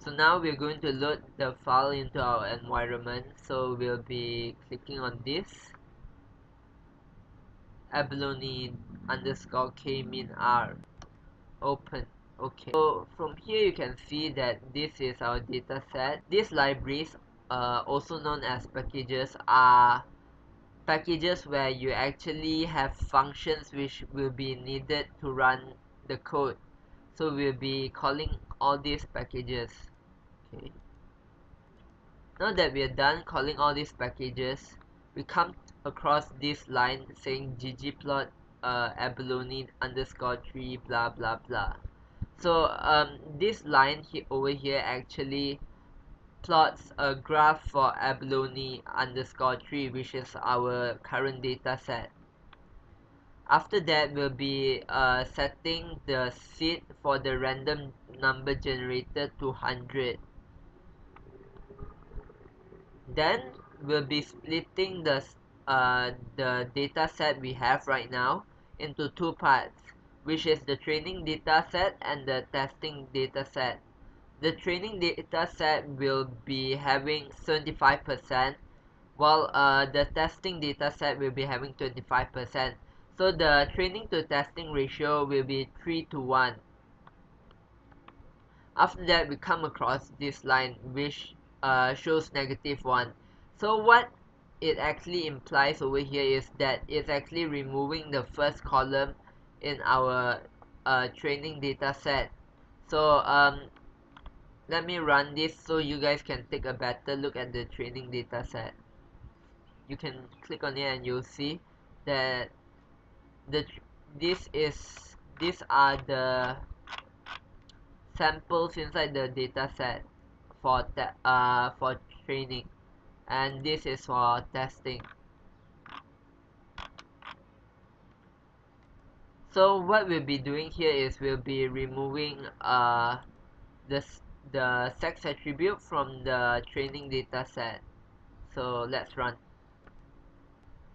So now we're going to load the file into our environment. So we'll be clicking on this Abalone underscore KMean R. Open. Okay. So from here you can see that this is our data set. These libraries, also known as packages, are packages where you actually have functions which will be needed to run the code. So we'll be calling all these packages. Okay. Now that we are done calling all these packages, we come across this line saying ggplot abalone underscore tree blah blah blah. So this line over here actually plots a graph for abalone underscore tree, which is our current data set. After that, we'll be setting the seed for the random number generator to 100. Then we'll be splitting the data set we have right now into two parts, which is the training data set and the testing data set. The training data set will be having 75%, while the testing data set will be having 25%. So the training to testing ratio will be 3 to 1. After that, we come across this line which shows -1. So what it actually implies over here is that it's actually removing the first column in our training data set. So let me run this so you guys can take a better look at the training data set. You can click on it and you'll see that these are the samples inside the data set for training, and this is for testing. So what we'll be doing here is we'll be removing the sex attribute from the training data set. So let's run.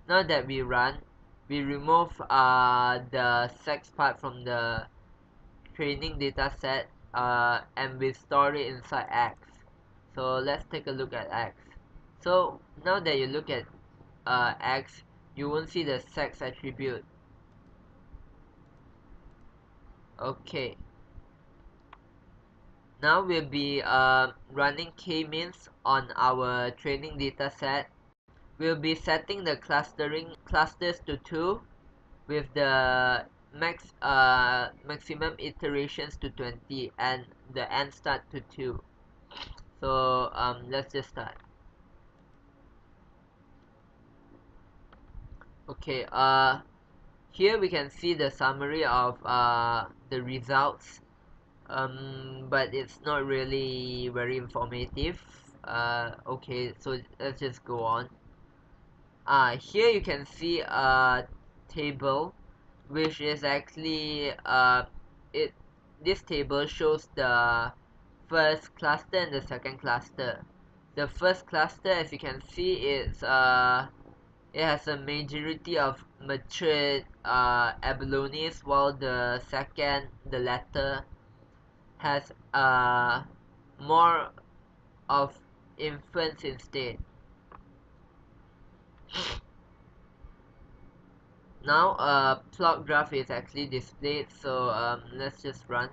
Now that we run, we remove the sex part from the training data set and we store it inside X. So let's take a look at X. So now that you look at X, you won't see the sex attribute. Okay. Now we'll be running KMeans on our training data set. We'll be setting the clusters to 2 with the maximum iterations to 20 and the end start to 2. So let's just start. Okay, here we can see the summary of the results, but it's not really very informative. Okay, so let's just go on. Here you can see a table which is actually this table shows the first cluster and the second cluster. The first cluster, as you can see, is it has a majority of matured abalones, while the second, the latter, has more of infants instead. Now a plot graph is actually displayed, so let's just run.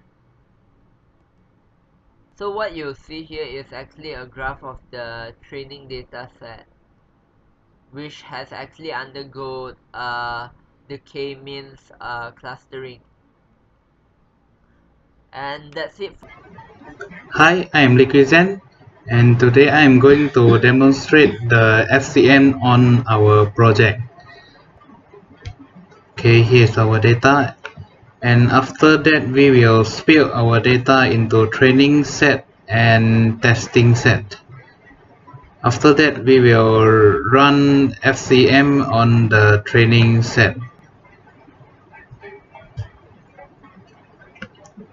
So what you'll see here is actually a graph of the training data set, which has actually undergone the K-means clustering. And that's it. Hi, I am Liquizen, and today I am going to demonstrate the FCM on our project. Okay, here's our data, and after that we will split our data into training set and testing set. After that we will run FCM on the training set.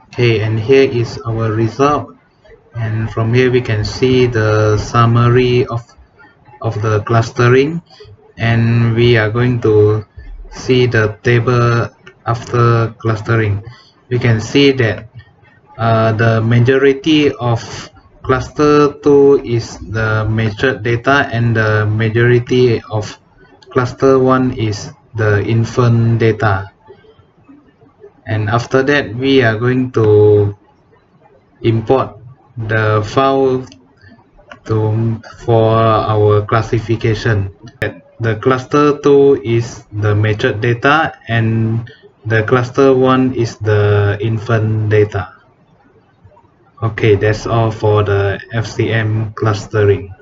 Okay, and here is our result, and from here we can see the summary of the clustering, and we are going to see the table after clustering. We can see that the majority of cluster 2 is the matured data and the majority of cluster 1 is the infant data. And after that we are going to import the file for our classification. The cluster 2 is the matured data and the cluster 1 is the infant data. Okay, that's all for the FCM clustering.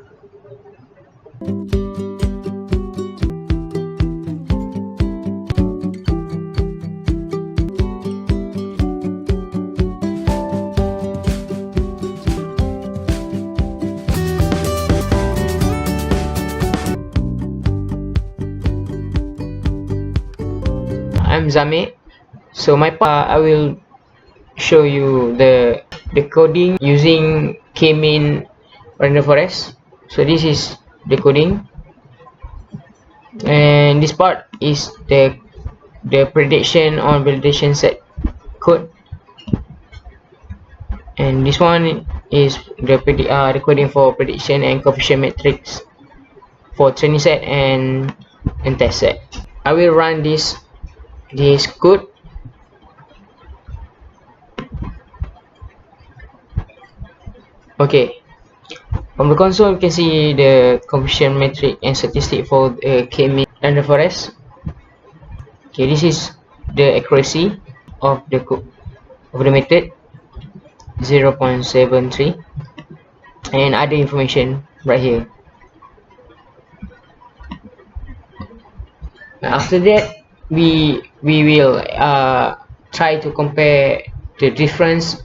I'm Zame. So my part, I will show you the coding using KMean random forest. So this is the coding, and this part is the prediction on validation set code, and this one is the coding for prediction and coefficient matrix for training set and test set. I will run this code. Okay, from the console you can see the coefficient metric and statistic for KMean random forest. Okay, this is the accuracy of the method 0.73 and other information right here. After that we will try to compare the difference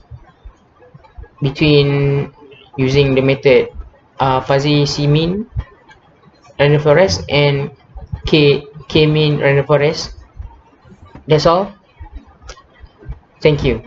between using the method fuzzy CMean random forest and KMean random forest. That's all. Thank you.